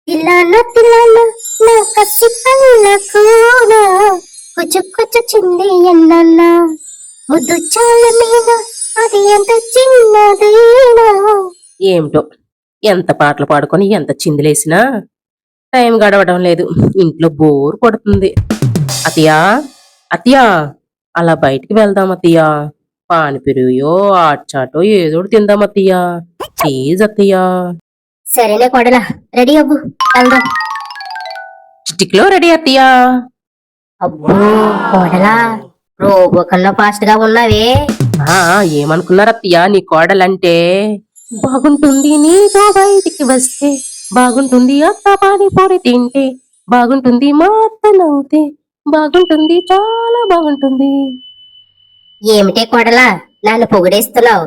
తిల్లాన నా కసి పల్ల కూన కుచుకుచుచింది ఎన్నన్న ముద్దు చాల మీద అది ఎంత చిన్నదేనా. ఏమిటో ఎంత పాటలు పాడుకొని ఎంత చిందులేసినా టైం గడవడం లేదు. ఇంట్లో బోర్ కొడుతుంది. అతియా అతియా అలా బయటికి వెళ్దాం అతియా. పానిపురియో ఆచాటో ఏదోటి తిందాం అతియా. ప్లీజ్ అతియా. సరేనే కొడలా, రెడీ అవ్వు, వెళ్దాం. స్టిక్ లో రెడీ అత్తయ్యా. అబ్బో కోడలా, రోబో కన్నా ఫాస్ట్ గా ఉన్నావే. ఏమనుకున్నారు అత్తయ్యా నీ కోడలంటే? బాగుంటుంది నీతో బయటికి వస్తే, బాగుంటుంది అత్త పానీపూరి తింటే, బాగుంటుంది మా అత్త నవ్వుతే, బాగుంటుంది చాలా బాగుంటుంది. ఏమిటే కొడలా నన్ను పొగిడేస్తున్నావు?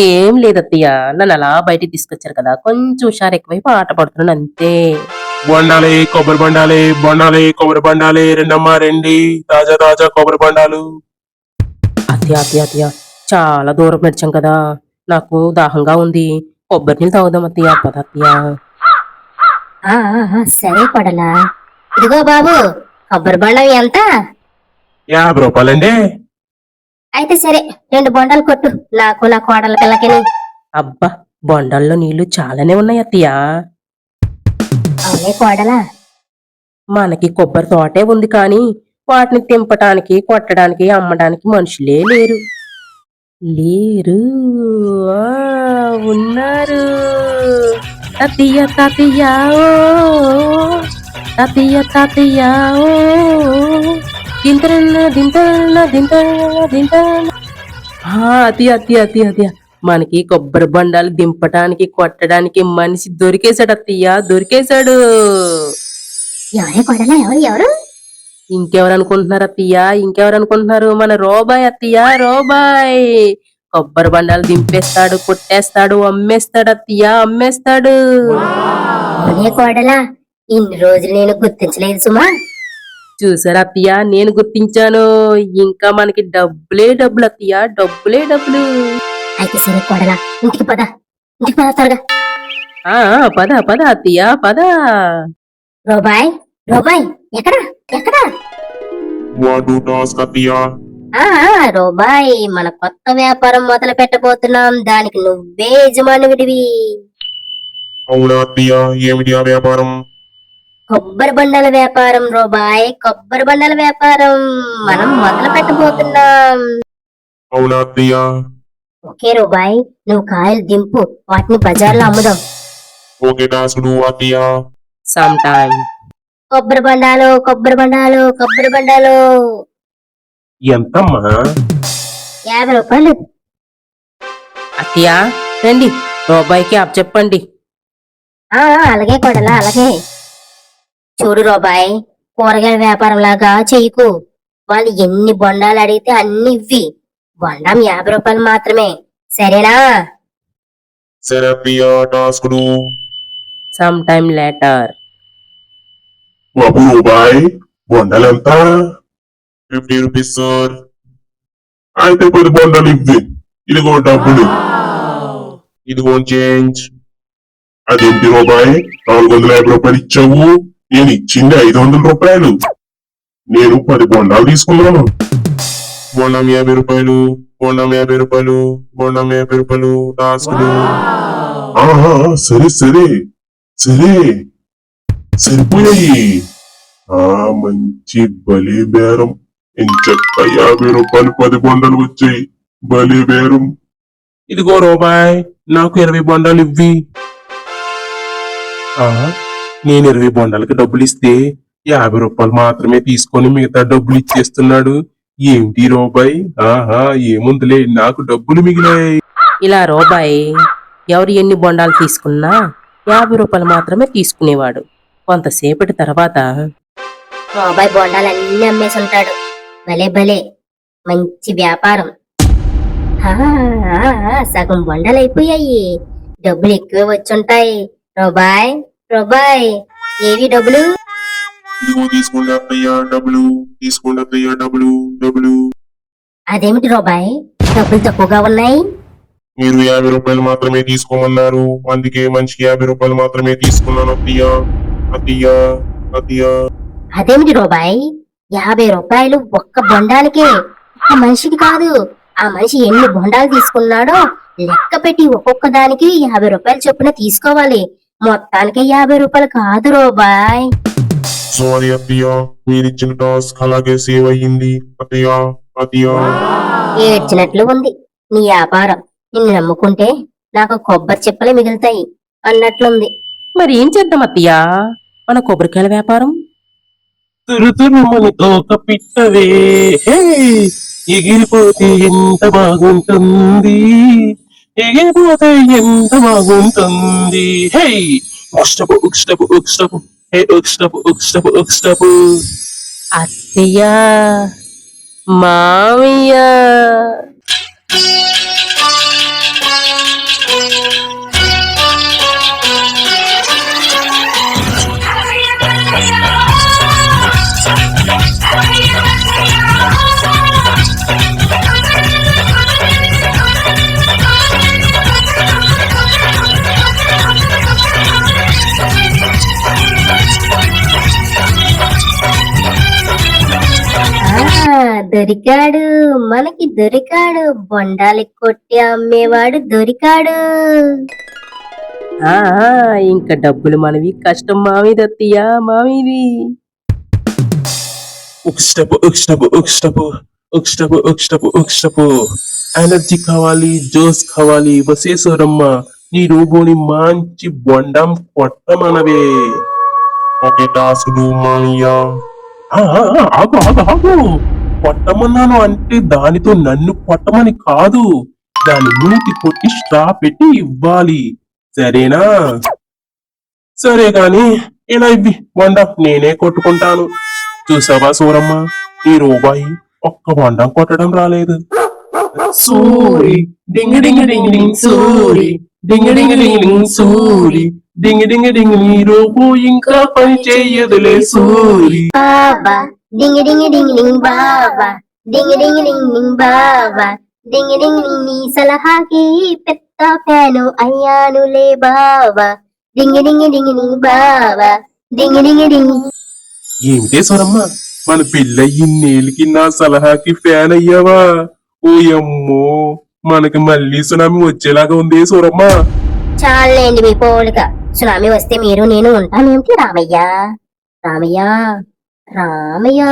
ఏం లేదత్తయ్య, నన్ను అలా బయటికి తీసుకొచ్చారు కదా, కొంచెం హుషారు ఎక్కువైపు ఆట పడుతున్నాను అంతే. బొండాలి కొబ్బరి బండాలి, బొండాలి కొబ్బరి బండాలి, రెండమ్మా రెండి తాజా తాజా కొబ్బరి బండాలు. అత్తయ్య అత్తయ్య అత్తయ్య, చాలా దూరం నడిచాం కదా, నాకు దాహంగా ఉంది, కొబ్బరి నీళ్ళు తాగుదాం అత్తయ్య. పద అత్తయ్య. సరే కొడలా, ఇదిగో బాబు కొబ్బరి బండం ఎంత? 50 రూపాయలండి. అయితే సరే, 2 బొండాలు కొట్టు, నాకు నా కోడల పిల్లకి. అబ్బా బొండాల్లో నీళ్లు చాలానే ఉన్నాయి అత్తయ్య. అవునే కోడలా, మనకి కొబ్బరి తోటే ఉంది కానీ వాటిని తెంపటానికి కొట్టడానికి అమ్మడానికి మనుషులే లేరు. లేరు ఉన్నారు. తతయ్య తాతయ్య ఓ, తాతయ్య తాతయ్య ఓ, దింతరన్న దింతరన్న దింతరన్న దింతరన్న. అతి అతి అతి అతి, మనకి కొబ్బరి బండాలు దింపటానికి కొట్టడానికి మనిషి దొరికేశాడు అత్తయ్య, దొరికేశాడు. ఎవరు? ఇంకెవరు అనుకుంటున్నారు అత్తయ్య? ఇంకెవరు అనుకుంటున్నారు? మన రోబాయ్ అత్తయ్య, రోబాయ్. కొబ్బరి బండాలు దింపేస్తాడు, కొట్టేస్తాడు, అమ్మేస్తాడు అత్తయ్య, అమ్మేస్తాడు. కోడలా, ఇన్ని రోజులు నేను గుర్తించలేదు సుమా. చూసారా అత్తయ్య, నేను గుర్తించాను. ఇంకా మనకి డబ్బులే డబ్బులు అత్తయ్య, డబ్బులే డబ్బులు. అయితే సరే కోడలా, ఇంటికి పద, ఇంటికి పద త్వరగా. పద పద అత్తయ్య పద. రోబాయ్ రోబాయ్, ఎక్కడ ఎక్కడ? రోబాయ్, మన కొత్త వ్యాపారం మొదలు పెట్టబోతున్నాం, దానికి నువ్వే యజమానివిడివి. అవునా అత్తయ్య, ఏమిటి ఆ వ్యాపారం? కొబ్బరి బండాల వ్యాపారం రోబాయ్, కొబ్బరి బండాల వ్యాపారం మనం మొదలు పెట్టబోతున్నాం. అవునా అత్తయ్య? ఓకే రోబాయ్, నువ్వు కాయలు దింపు, వాటిని బజార్లో అమ్ముదాం. ఓకే దాసుడు అత్తయ్య. Some time. కొబ్బరి బండాలు కొబ్బరి బండాలు కొబ్బరి బండాలు. ఎంతమ్మా? 50 రూపాయలు. అత్తయ్య రండి, రోబాయ్కి అప్ చెప్పండి. అలాగే కొడలా, అలాగే. చూడు రోబాయ్, కూరగాయల వ్యాపారం లాగా చెయ్యకు. వాళ్ళు ఎన్ని బొండాలు అడిగితే అన్ని ఇవ్వి. బొండం 50 రూపాయలు మాత్రమే, సరేనా? సరే అత్తయ్య దాసుడు. Some time later. బాబు రోబాయ్, బొండాలు ఎంత? 50 రూపీస్ సార్. అయితే 10 బొండాలు ఇవ్వి. ఇదిగో డబ్బులు, ఇదిగో చేంజ్. అదేంటి రోబాయ్, 450 రూపాయలు ఇచ్చావు, నేను ఇచ్చింది 500 రూపాయలు. నేను 10 బొండాలు తీసుకున్నాను. బొండం 50 రూపాయలు, బొండం 50 రూపాయలు, బొండం 50 రూపాయలు దాసుడు. సరే సరే సరే, సరిపోయాయి. మంచి బలే బేరం. ఎంచక్క 50 రూపాయలు 10 బొండలు వచ్చాయి. బలే బేరం. ఇదిగో రూపాయి, నాకు 20 బొండాలు ఇవ్వి. ఆ, నేను 20 బొండాలకి డబ్బులు ఇస్తే 50 రూపాయలు మాత్రమే తీసుకొని మిగతా డబ్బులు ఇచ్చేస్తున్నాడు. ఏంటి రూపాయి? ఆహా, ఏముందిలే, నాకు డబ్బులు మిగిలాయి. ఇలా రూపాయి ఎవరు ఎన్ని బొండాలు తీసుకున్నా 50 రూపాయలు మాత్రమే తీసుకునేవాడు. కొంతసేపటి తర్వాత బాబాయ్ బొండాలన్నీ అమ్మేసి ఉంటాడు. భలే భలే మంచి వ్యాపారం. సగం బొండాలు అయిపోయాయి. డబ్బులు ఎక్కువే వచ్చుంటాయి. రోబాయ్ రోబాయ్, ఏవి డబ్బులు? ఇదిగో తీసుకోండి అత్తయ్య డబ్బులు, తీసుకోండి అత్తయ్య డబ్బులు. డబ్బులు అదేమిటి రోబాయ్, డబ్బులు తక్కువగా ఉన్నాయి? మీరు 50 రూపాయలు మాత్రమే తీసుకోమన్నారు, అందుకే మనిషికి 50 రూపాయలు మాత్రమే తీసుకున్నాను అత్తయ్య. అత్తయ్య అత్తయ్య అదేమిటి రోబాయ్, 50 రూపాయలు ఒక్క బొండానికే? ఒక్క మనిషికి కాదు. ఆ మనిషి ఎన్ని బొండాలు తీసుకున్నాడో లెక్క పెట్టి ఒక్కొక్క దానికి 50 రూపాయలు చొప్పున తీసుకోవాలి. మొత్తానికి 50 రూపాయలు కాదు రోబాయ్. సారీ అత్తయ్య, మీరిచ్చిన టాస్క్ అలాగే సేవ్ అయ్యింది అత్తయ్య. అత్తయ్య ఏడ్చినట్లు ఉంది నీ వ్యాపారం. నిన్ను నమ్ముకుంటే నాకు కొబ్బరి చిప్పలే మిగులుతాయి అన్నట్లుంది. మరి ఏం చేద్దాం అత్తయ్యా మన కొబ్బరికాయల వ్యాపారం? తురుతురుమని తోక పిట్టవే, హే, ఎగిరిపోతే ఎంత బాగుంటుంది, ఎగిరిపోతే ఎంత బాగుంటుంది. హే, ఉక్స్టపు ఉక్స్టపు ఉక్స్టపు, హే ఉక్స్టపు ఉక్స్టపు ఉక్స్టపు. అత్తయ్యా, మామయ్య, దొరికాడు, మనకి దొరికాడు. బొండాలి కొట్టి అమ్మేవాడు దొరికాడు. ఆ ఇంకా డబ్బులు మనవి, కష్టం మామిది అత్తయ్యా, మామిది. ఉక్స్టపు ఉక్స్టపు ఉక్స్టపు, ఉక్స్టపు ఉక్స్టపు ఉక్స్టపు. ఎనర్జీ కావాలి, జోస్ కావాలి. వసేశ్వరమ్మ, నీ రోబోని మంచి బొండం కొట్టమనవే. ఓకే టాస్క్ మామయ్య. ఆగు ఆగు ఆగు, కొట్టమన్నాను అంటే దానితో నన్ను కొట్టమని కాదు, దాని మూతి కొట్టి స్ట్రా పెట్టి ఇవ్వాలి, సరేనా? సరే గాని ఇలా ఇవ్వి బొండం, నేనే కొట్టుకుంటాను. చూసావా సూరమ్మ, ఈ రూపాయి ఒక్క బొండం కొట్టడం రాలేదు. సూరి డింగ్ డింగ్ డింగ్ డింగ్ సూరి, డింగ్ డింగ్ డింగ్ డింగ్ సూరి, డింగ్ డింగ్ డింగ్, నీ రోబో ఇంకా పని చెయ్యదులే సూరి. బాబా డింగ్ డింగ్ డింగ్ డింగ్ బాబా, డింగ్ డింగ్ డింగ్ డింగ్ బాబా, డింగ్ డింగ్ డింగ్, నీ సలహాకి పెద్ద ఫ్యాను అయ్యానులే బాబా. డింగ్ డింగ్ డింగ్ డింగ్ బాబా, డింగ్ డింగ్ డింగ్. ఏమిటే సూరమ్మ, మన పెళ్ళయ్యి నేలికి నా సలహాకి ఫ్యాన్ అయ్యావా? ఓయమ్మో, మనకి మళ్ళీ సునామీ వచ్చేలాగా ఉంది సూరమ్మ. చాలండి మీ పోలిక. సునామీ వస్తే మీరు నేను ఉంటామేమిటి రామయ్య? రామయ్య రామయ్య.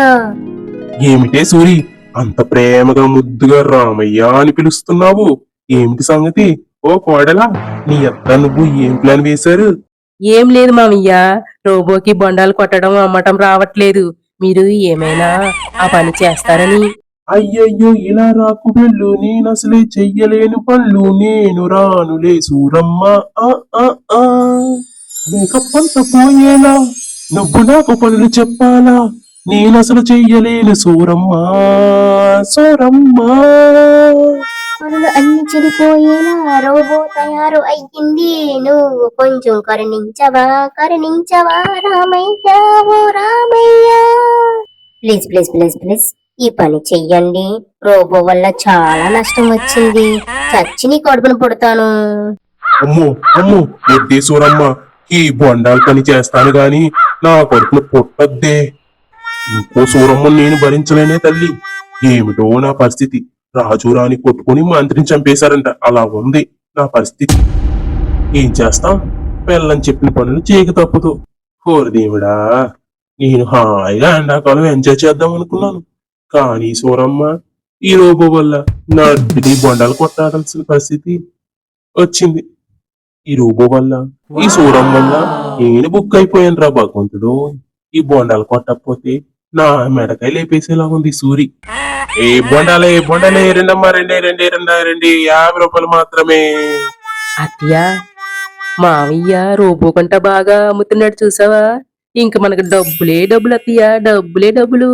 ఏమిటే సూరి, అంత ప్రేమగా ముద్దుగా రామయ్య అని పిలుస్తున్నావు? ఏమిటి సంగతి? ఓ కోడలా, నీ అత్త నువ్వు ఏం ప్లాన్ వేశారు? ఏం లేదు మామయ్య, రోబోకి బొండాలు కొట్టడం అమ్మటం రావట్లేదు. మీరు ఏమైనా ఆ పని చేస్తారని. అయ్యయ్యో, ఇలా రాకు వెళ్ళు, నేను అసలే చెయ్యలేను పనులు, నేను రానులే సూరమ్మ. ఆ ఆ ఆ, మేకప్పంత పోయేలా నువ్వు నాకు పనులు చెప్పాలా? నేను అసలు చెయ్యలేను సూరమ్మ. సూరమ్మ పనులు అన్ని చెడిపోయేలా రోబో తయారు అయ్యింది. నువ్వు కొంచెం కరుణించవా, కరుణించవా రామయ్య, ఓ Ramayya. Please please please please ఈ పని చెయ్యండి. రోబో వల్ల చాలా నష్టం వచ్చింది. చచ్చి నీ కడుపును పుడతాను. అమ్మో అమ్మో, వద్దే సూరమ్మ, ఈ బొండాలు పని చేస్తాను గాని నా కొడుకును పుట్టద్దే. ఇంకో సూరమ్మ నేను భరించలేనే తల్లి. ఏమిటో నా పరిస్థితి, రాజు రాని కొట్టుకుని మంత్రిని చంపేశారంట, అలా ఉంది నా పరిస్థితి. ఏం చేస్తాం, పిల్లని చెప్పిన పనులు చేయక తప్పదు. ఓరి దేవుడా, నేను హాయిగా ఎండాకాలం ఎంజాయ్ చేద్దాం అనుకున్నాను, కానీ సూరమ్మ ఈ రోబో వల్ల నా నీ బొండాలు కొట్టాల్సిన పరిస్థితి వచ్చింది. ఈ రోబో వల్ల, ఈ సూరం వల్ల నేను బుక్ అయిపోయాను రా భగవంతుడు. ఈ బొండాలు కొట్టకపోతే నా మెడకాయ లేపేసేలా ఉంది సూరి. ఏ బొండాలే బొండాలే, రెండమ్మా, రెండే రెండే రెండా రెండి, 50 రూపాయలు మాత్రమే. అత్తయ్య మావయ్య రోబో కంట బాగా అమ్ముతున్నాడు చూసావా? ఇంక మనకు డబ్బులే డబ్బులు అత్తయ్య, డబ్బులే డబ్బులు.